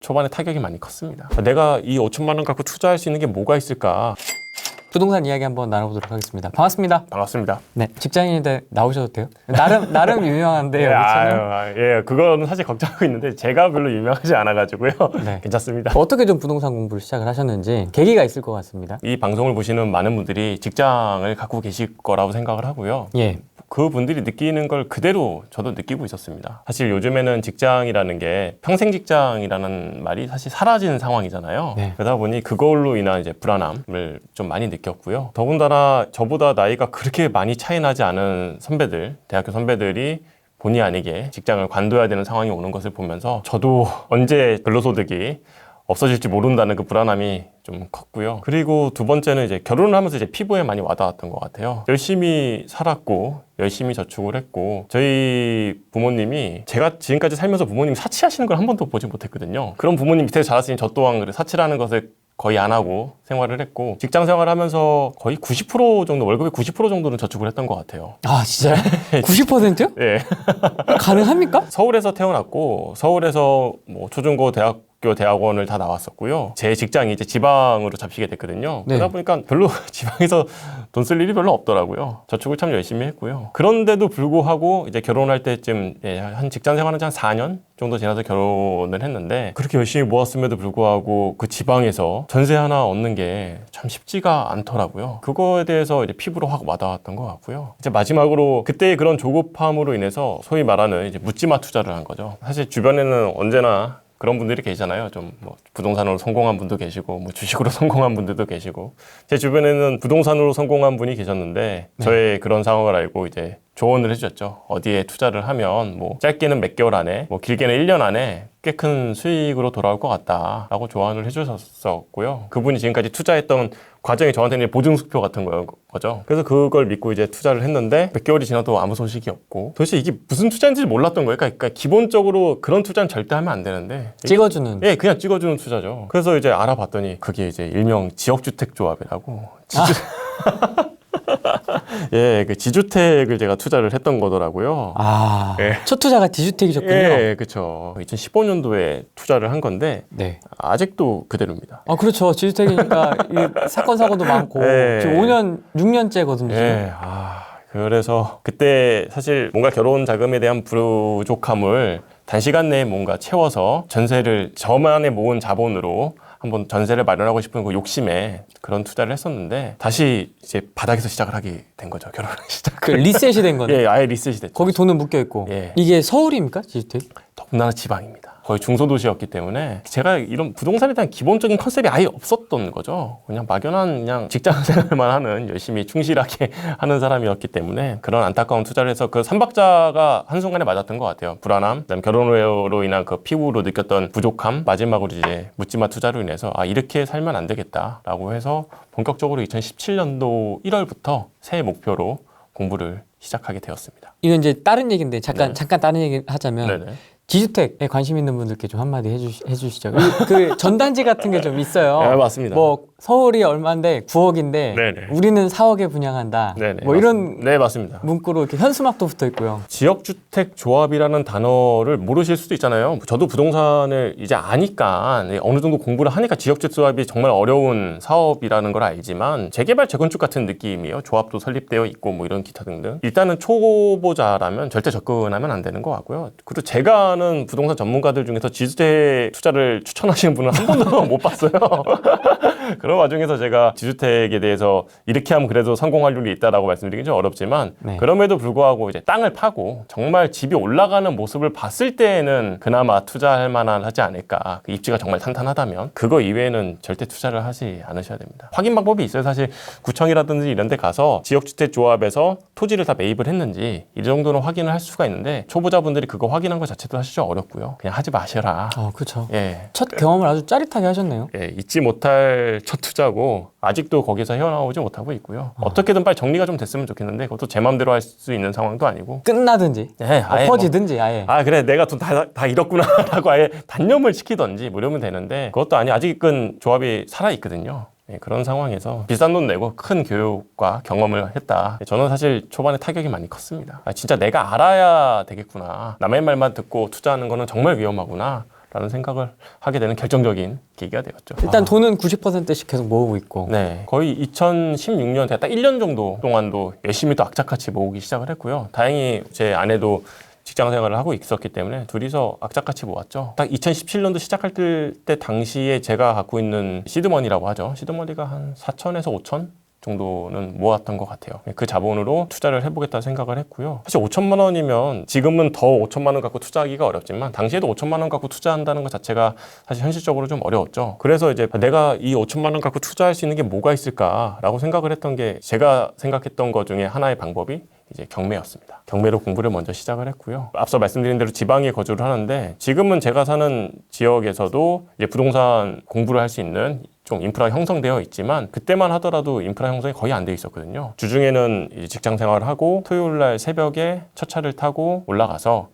초반에 타격이 많이 컸습니다. 내가 이 5천만 원 갖고 투자할 수 있는 게 뭐가 있을까? 부동산 이야기 한번 나눠보도록 하겠습니다. 반갑습니다. 반갑습니다. 네, 직장인인데 나오셔도 돼요? 나름 유명한데 여기 채널. 예, 그거는 사실 걱정하고 있는데 제가 별로 유명하지 않아가지고요. 네. 괜찮습니다. 어떻게 좀 부동산 공부를 시작을 하셨는지 계기가 있을 것 같습니다. 이 방송을 보시는 많은 분들이 직장을 갖고 계실 거라고 생각을 하고요. 예. 그분들이 느끼는 걸 그대로 저도 느끼고 있었습니다. 사실 요즘에는 직장이라는 게 평생 직장이라는 말이 사실 사라진 상황이잖아요. 네. 그러다 보니 그걸로 인한 이제 불안함을 좀 많이 느꼈고요. 더군다나 저보다 나이가 그렇게 많이 차이 나지 않은 선배들, 대학교 선배들이 본의 아니게 직장을 관둬야 되는 상황이 오는 것을 보면서 저도 언제 근로소득이 없어질지 모른다는 그 불안함이 좀 컸고요. 그리고 두 번째는 이제 결혼을 하면서 이제 피부에 많이 와닿았던 것 같아요. 열심히 살았고 열심히 저축을 했고 저희 부모님이 제가 지금까지 살면서 부모님이 사치하시는 걸 한 번도 보지 못했거든요. 그런 부모님 밑에서 자랐으니 저 또한 그래 사치라는 것을 거의 안 하고 생활을 했고 직장 생활하면서 거의 90% 정도 월급의 90% 정도는 저축을 했던 것 같아요. 아, 진짜요? 90%요? 예. 가능합니까? 서울에서 태어났고 서울에서 뭐 초중고 대학원을 다 나왔었고요. 제 직장이 이제 지방으로 잡히게 됐거든요. 네. 그러다 보니까 별로 지방에서 돈 쓸 일이 별로 없더라고요. 저축을 참 열심히 했고요. 그런데도 불구하고 이제 결혼할 때쯤 한 직장 생활은 한 4년 정도 지나서 결혼을 했는데 그렇게 열심히 모았음에도 불구하고 그 지방에서 전세 하나 얻는 게 참 쉽지가 않더라고요. 그거에 대해서 이제 피부로 확 와닿았던 것 같고요. 이제 마지막으로 그때의 그런 조급함으로 인해서 소위 말하는 이제 묻지마 투자를 한 거죠. 사실 주변에는 언제나 그런 분들이 계시잖아요. 좀 뭐 부동산으로 성공한 분도 계시고 뭐 주식으로 성공한 분들도 계시고 제 주변에는 부동산으로 성공한 분이 계셨는데 저의 그런 상황을 알고 이제 조언을 해주셨죠. 어디에 투자를 하면 뭐 짧게는 몇 개월 안에 뭐 길게는 1년 안에 꽤 큰 수익으로 돌아올 것 같다라고 조언을 해주셨었고요. 그분이 지금까지 투자했던 과정이 저한테는 보증수표 같은 거죠. 그래서 그걸 믿고 이제 투자를 했는데 몇 개월이 지나도 아무 소식이 없고 도대체 이게 무슨 투자인지 몰랐던 거예요. 그러니까 기본적으로 그런 투자는 절대 하면 안 되는데 찍어주는. 예, 그냥 찍어주는 투자죠. 그래서 이제 알아봤더니 그게 이제 일명 지역주택조합이라고 예, 그 지주택을 제가 투자를 했던 거더라고요. 아, 예. 첫 투자가 지주택이셨군요. 예, 그렇죠. 2015년도에 투자를 한 건데 네. 아직도 그대로입니다. 아, 그렇죠. 지주택이니까 이 사건 사고도 많고 예. 지금 5년, 6년째거든요. 예, 그래서 그때 사실 뭔가 결혼 자금에 대한 부족함을 단시간 내에 뭔가 채워서 전세를 저만의 모은 자본으로 한번 전세를 마련하고 싶은 그 욕심에 그런 투자를 했었는데 다시 이제 바닥에서 시작을 하게 된 거죠. 결혼을 시작. 그 리셋이 된 거네. 예, 아예 리셋이 됐죠. 거기 돈은 묶여 있고. 예. 이게 서울입니까? 지주택? 더군다나 지방입니다. 거의 중소도시였기 때문에 제가 이런 부동산에 대한 기본적인 컨셉이 아예 없었던 거죠. 그냥 막연한 그냥 직장 생활만 하는 열심히 충실하게 하는 사람이었기 때문에 그런 안타까운 투자를 해서 그 3박자가 한순간에 맞았던 것 같아요. 불안함, 그다음에 결혼으로 인한 그 피부로 느꼈던 부족함, 마지막으로 이제 묻지마 투자로 인해서 이렇게 살면 안 되겠다라고 해서 본격적으로 2017년도 1월부터 새해 목표로 공부를 시작하게 되었습니다. 이건 이제 다른 얘기인데 잠깐 다른 얘기 하자면 네네. 지주택에 관심 있는 분들께 좀 한마디 해주시죠. 그 전단지 같은 게 좀 있어요. 네, 맞습니다. 뭐 서울이 얼마인데 9억인데 네네. 우리는 4억에 분양한다. 네네. 뭐 이런 네, 맞습니다. 문구로 이렇게 현수막도 붙어 있고요. 지역주택 조합이라는 단어를 모르실 수도 있잖아요. 저도 부동산을 이제 아니까 어느 정도 공부를 하니까 지역주택 조합이 정말 어려운 사업이라는 걸 알지만 재개발 재건축 같은 느낌이에요. 조합도 설립되어 있고 뭐 이런 기타 등등. 일단은 초보자라면 절대 접근하면 안 되는 것 같고요. 그리고 제가 아는 부동산 전문가들 중에서 지주택 투자를 추천하시는 분은 한 번도 못 봤어요. 그런 와중에서 제가 지주택에 대해서 이렇게 하면 그래도 성공할 확률이 있다라고 말씀드리긴 좀 어렵지만 네. 그럼에도 불구하고 이제 땅을 파고 정말 집이 올라가는 모습을 봤을 때에는 그나마 투자할 만한 하지 않을까. 그 입지가 정말 탄탄하다면 그거 이외에는 절대 투자를 하지 않으셔야 됩니다. 확인 방법이 있어요. 사실 구청이라든지 이런 데 가서 지역주택 조합에서 토지를 다 매입을 했는지 이 정도는 확인을 할 수가 있는데 초보자분들이 그거 확인한 것 자체도 사실 좀 어렵고요. 그냥 하지 마셔라. 그렇죠. 예. 첫 경험을 아주 짜릿하게 하셨네요. 예, 잊지 못할 첫 투자고 아직도 거기서 헤어나오지 못하고 있고요. 어떻게든 빨리 정리가 좀 됐으면 좋겠는데 그것도 제 마음대로 할 수 있는 상황도 아니고 끝나든지 예, 아예 엎어지든지 아예. 그래 내가 돈 다 잃었구나 라고 아예 단념을 시키던지 뭐 이러면 되는데 그것도 아니 아직은 조합이 살아있거든요. 예, 그런 상황에서 비싼 돈 내고 큰 교육과 경험을 했다. 저는 사실 초반에 타격이 많이 컸습니다. 진짜 내가 알아야 되겠구나. 남의 말만 듣고 투자하는 거는 정말 위험하구나 라는 생각을 하게 되는 결정적인 계기가 되었죠. 일단 돈은 90%씩 계속 모으고 있고. 네, 거의 2016년 딱 1년 정도 동안도 열심히 또 악착같이 모으기 시작을 했고요. 다행히 제 아내도 직장 생활을 하고 있었기 때문에 둘이서 악착같이 모았죠. 딱 2017년도 시작할 때 당시에 제가 갖고 있는 시드머니라고 하죠. 시드머니가 한 4천에서 5천 정도는 모았던 것 같아요. 그 자본으로 투자를 해보겠다 생각을 했고요. 사실 5천만 원이면 지금은 더 5천만 원 갖고 투자하기가 어렵지만 당시에도 5천만 원 갖고 투자한다는 것 자체가 사실 현실적으로 좀 어려웠죠. 그래서 이제 내가 이 5천만 원 갖고 투자할 수 있는 게 뭐가 있을까라고 생각을 했던 게 제가 생각했던 것 중에 하나의 방법이 이제 경매였습니다. 경매로 공부를 먼저 시작을 했고요. 앞서 말씀드린 대로 지방에 거주를 하는데 지금은 제가 사는 지역에서도 이제 부동산 공부를 할 수 있는 좀 인프라 형성되어 있지만 그때만 하더라도 인프라 형성이 거의 안 돼 있었거든요. 주중에는 이제 직장 생활을 하고 토요일 날 새벽에 첫 차를 타고 올라가서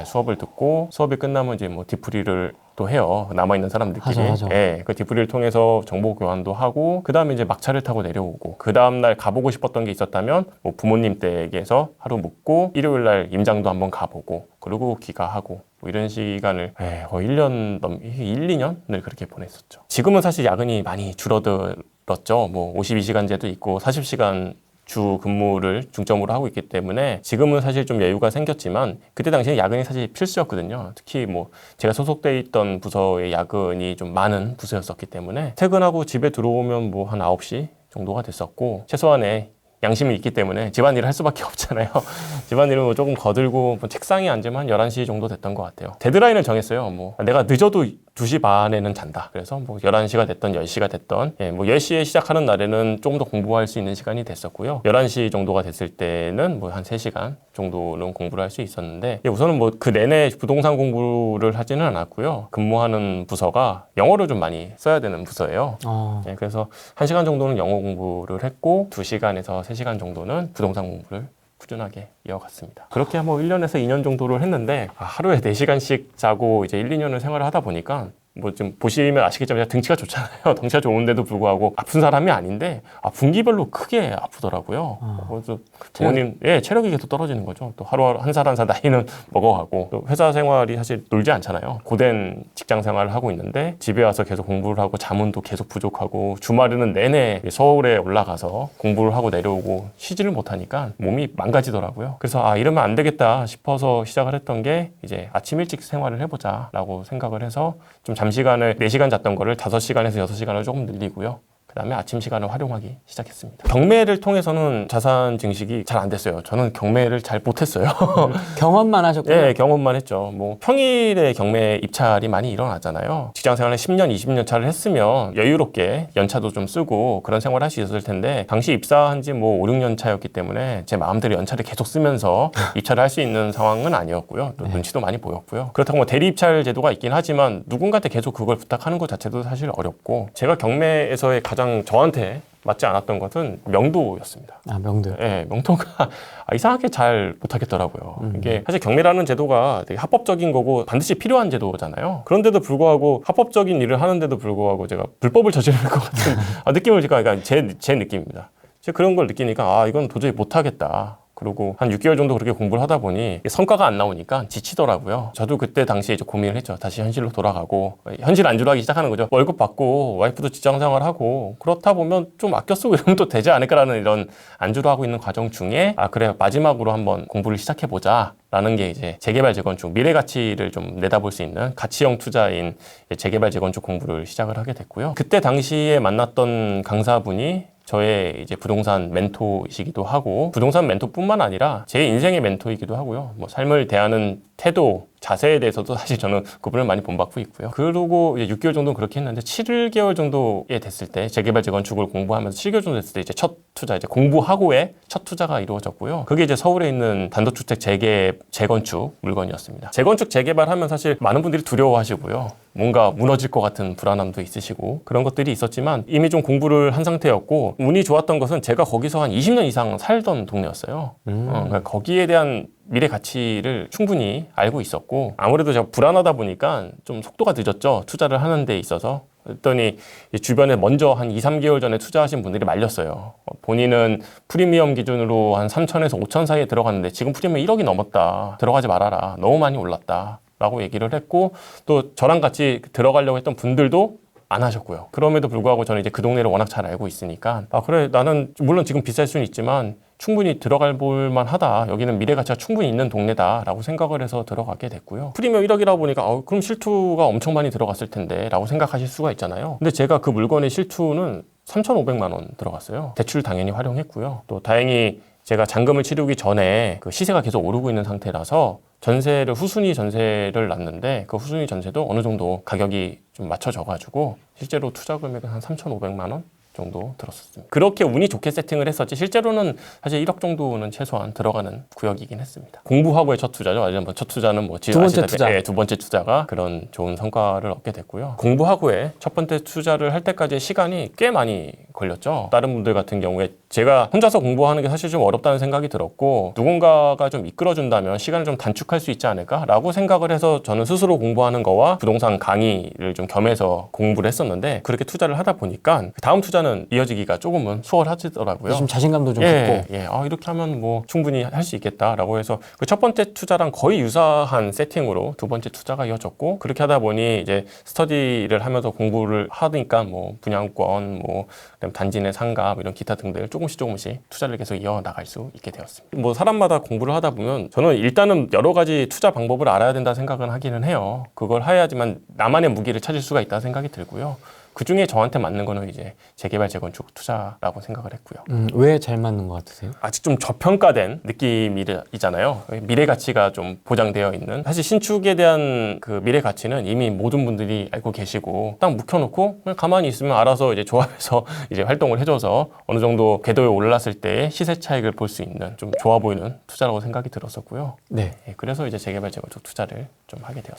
수업을 듣고 수업이 끝나면 이제 뭐 디프리를 또 해요. 남아있는 사람들끼리. 하죠. 예, 그 디프리를 통해서 정보 교환도 하고 그 다음에 이제 막차를 타고 내려오고 그 다음날 가보고 싶었던 게 있었다면 뭐 부모님 댁에서 하루 묵고 일요일 날 임장도 한번 가보고 그리고 귀가하고 뭐 이런 시간을 거의 1년 1, 2년을 그렇게 보냈었죠. 지금은 사실 야근이 많이 줄어들었죠. 뭐 52시간제도 있고 40시간 주 근무를 중점으로 하고 있기 때문에 지금은 사실 좀 여유가 생겼지만 그때 당시에 야근이 사실 필수였거든요. 특히 뭐 제가 소속돼 있던 부서의 야근이 좀 많은 부서였었기 때문에 퇴근하고 집에 들어오면 뭐 한 9시 정도가 됐었고 최소한의 양심이 있기 때문에 집안일을 할 수밖에 없잖아요. 집안일을 뭐 조금 거들고 뭐 책상에 앉으면 한 11시 정도 됐던 것 같아요. 데드라인을 정했어요. 뭐 내가 늦어도 2시 반에는 잔다. 그래서 뭐 11시가 됐던 10시가 됐던 뭐 10시에 시작하는 날에는 조금 더 공부할 수 있는 시간이 됐었고요. 11시 정도가 됐을 때는 뭐 한 3시간 정도는 공부를 할 수 있었는데 우선은 뭐 그 내내 부동산 공부를 하지는 않았고요. 근무하는 부서가 영어를 좀 많이 써야 되는 부서예요. 그래서 1시간 정도는 영어 공부를 했고 2시간에서 3시간 정도는 부동산 공부를 꾸준하게 이어갔습니다. 그렇게 뭐 1년에서 2년 정도를 했는데 하루에 4시간씩 자고 이제 1, 2년을 생활을 하다 보니까 뭐 지금 보시면 아시겠지만 제가 등치가 좋잖아요. 덩치가 좋은데도 불구하고 아픈 사람이 아닌데 분기별로 크게 아프더라고요. 그래서 부모님 체력이 계속 떨어지는 거죠. 또 하루하루 한 살 한 살 나이는 먹어가고 또 회사 생활이 사실 놀지 않잖아요. 고된 직장 생활을 하고 있는데 집에 와서 계속 공부를 하고 잠은 또 계속 부족하고 주말에는 내내 서울에 올라가서 공부를 하고 내려오고 쉬지를 못하니까 몸이 망가지더라고요. 그래서 이러면 안 되겠다 싶어서 시작을 했던 게 이제 아침 일찍 생활을 해보자 라고 생각을 해서 좀 잠시간을 4시간 잤던 거를 5시간에서 6시간을 조금 늘리고요. 그다음에 아침 시간을 활용하기 시작했습니다. 경매를 통해서는 자산 증식이 잘 안 됐어요. 저는 경매를 잘 못했어요. 경험만 하셨고요? 네, 경험만 했죠. 뭐 평일에 경매 입찰이 많이 일어나잖아요. 직장 생활을 10년, 20년 차를 했으면 여유롭게 연차도 좀 쓰고 그런 생활을 할 수 있었을 텐데 당시 입사한 지 뭐 5, 6년 차였기 때문에 제 마음대로 연차를 계속 쓰면서 입찰을 할 수 있는 상황은 아니었고요. 또 눈치도 많이 보였고요. 그렇다고 뭐 대리 입찰 제도가 있긴 하지만 누군가한테 계속 그걸 부탁하는 것 자체도 사실 어렵고 제가 경매에서의 가장 저한테 맞지 않았던 것은 명도였습니다. 명도요? 네, 명도가 이상하게 잘 못하겠더라고요. 이게 사실 경매라는 제도가 되게 합법적인 거고 반드시 필요한 제도잖아요. 그런데도 불구하고 합법적인 일을 하는데도 불구하고 제가 불법을 저지를 것 같은 느낌을 그러니까 제 느낌입니다. 제가 그런 걸 느끼니까 이건 도저히 못하겠다. 그리고 한 6개월 정도 그렇게 공부를 하다 보니 성과가 안 나오니까 지치더라고요. 저도 그때 당시에 이제 고민을 했죠. 다시 현실로 돌아가고 현실 안주로 하기 시작하는 거죠. 월급 받고 와이프도 직장 생활하고 그렇다 보면 좀 아껴 쓰고 이러면 또 되지 않을까라는 이런 안주로 하고 있는 과정 중에 그래 마지막으로 한번 공부를 시작해보자 라는 게 이제 재개발 재건축 미래 가치를 좀 내다볼 수 있는 가치형 투자인 재개발 재건축 공부를 시작을 하게 됐고요. 그때 당시에 만났던 강사분이 저의 이제 부동산 멘토이시기도 하고 부동산 멘토뿐만 아니라 제 인생의 멘토이기도 하고요. 뭐 삶을 대하는 태도, 자세에 대해서도 사실 저는 그분을 많이 본받고 있고요. 그러고 이제 6개월 정도 그렇게 했는데 7개월 정도에 됐을 때 재개발 재건축을 공부하면서 7개월 정도 됐을 때 이제 첫 투자 이제 공부하고의 첫 투자가 이루어졌고요. 그게 이제 서울에 있는 단독주택 재건축 물건이었습니다. 재건축 재개발하면 사실 많은 분들이 두려워하시고요. 뭔가 무너질 것 같은 불안함도 있으시고 그런 것들이 있었지만 이미 좀 공부를 한 상태였고 운이 좋았던 것은 제가 거기서 한 20년 이상 살던 동네였어요. 그러니까 거기에 대한 미래 가치를 충분히 알고 있었고 아무래도 제가 불안하다 보니까 좀 속도가 늦었죠. 투자를 하는 데 있어서. 그랬더니 주변에 먼저 한 2, 3개월 전에 투자하신 분들이 말렸어요. 본인은 프리미엄 기준으로 한 3천에서 5천 사이에 들어갔는데 지금 프리미엄 1억이 넘었다. 들어가지 말아라. 너무 많이 올랐다. 라고 얘기를 했고 또 저랑 같이 들어가려고 했던 분들도 안 하셨고요. 그럼에도 불구하고 저는 이제 그 동네를 워낙 잘 알고 있으니까 아 그래 나는 물론 지금 비쌀 수는 있지만 충분히 들어갈 볼만 하다. 여기는 미래 가치가 충분히 있는 동네다 라고 생각을 해서 들어가게 됐고요. 프리미엄 1억이라 보니까 그럼 실투가 엄청 많이 들어갔을 텐데 라고 생각하실 수가 있잖아요. 근데 제가 그 물건의 실투는 3,500만 원 들어갔어요. 대출 당연히 활용했고요. 또 다행히 제가 잔금을 치르기 전에 그 시세가 계속 오르고 있는 상태라서 전세를 후순위 전세를 놨는데 그 후순위 전세도 어느 정도 가격이 좀 맞춰져가지고 실제로 투자 금액은 한 3,500만 원 정도 들었었습니다. 그렇게 운이 좋게 세팅을 했었지 실제로는 사실 1억 정도는 최소한 들어가는 구역이긴 했습니다. 공부하고의 첫 투자죠. 아니면 첫 투자는 뭐 두 번째 투자. 두 번째 투자가 그런 좋은 성과를 얻게 됐고요. 공부하고의 첫 번째 투자를 할 때까지의 시간이 꽤 많이 걸렸죠. 다른 분들 같은 경우에 제가 혼자서 공부하는 게 사실 좀 어렵다는 생각이 들었고 누군가가 좀 이끌어준다면 시간을 좀 단축할 수 있지 않을까라고 생각을 해서 저는 스스로 공부하는 거와 부동산 강의를 좀 겸해서 공부를 했었는데 그렇게 투자를 하다 보니까 다음 투자는 이어지기가 조금은 수월하지더라고요. 좀 자신감도 좀 붙고. 이렇게 하면 뭐 충분히 할 수 있겠다라고 해서 그 첫 번째 투자랑 거의 유사한 세팅으로 두 번째 투자가 이어졌고 그렇게 하다 보니 이제 스터디를 하면서 공부를 하니까 뭐 분양권, 뭐 그다음에 단지 내 상가 뭐 이런 기타 등들 조금씩 투자를 계속 이어나갈 수 있게 되었습니다. 뭐 사람마다 공부를 하다 보면 저는 일단은 여러 가지 투자 방법을 알아야 된다 생각은 하기는 해요. 그걸 해야지만 나만의 무기를 찾을 수가 있다는 생각이 들고요. 그 중에 저한테 맞는 거는 이제 재개발, 재건축 투자라고 생각을 했고요. 왜 잘 맞는 것 같으세요? 아직 좀 저평가된 느낌이잖아요. 미래 가치가 좀 보장되어 있는. 사실 신축에 대한 그 미래 가치는 이미 모든 분들이 알고 계시고 딱 묵혀놓고 그냥 가만히 있으면 알아서 이제 조합해서 이제 활동을 해줘서 어느 정도 궤도에 올랐을 때 시세 차익을 볼 수 있는 좀 좋아 보이는 투자라고 생각이 들었었고요. 네. 그래서 이제 재개발, 재건축 투자를 좀 하게 되었습니다.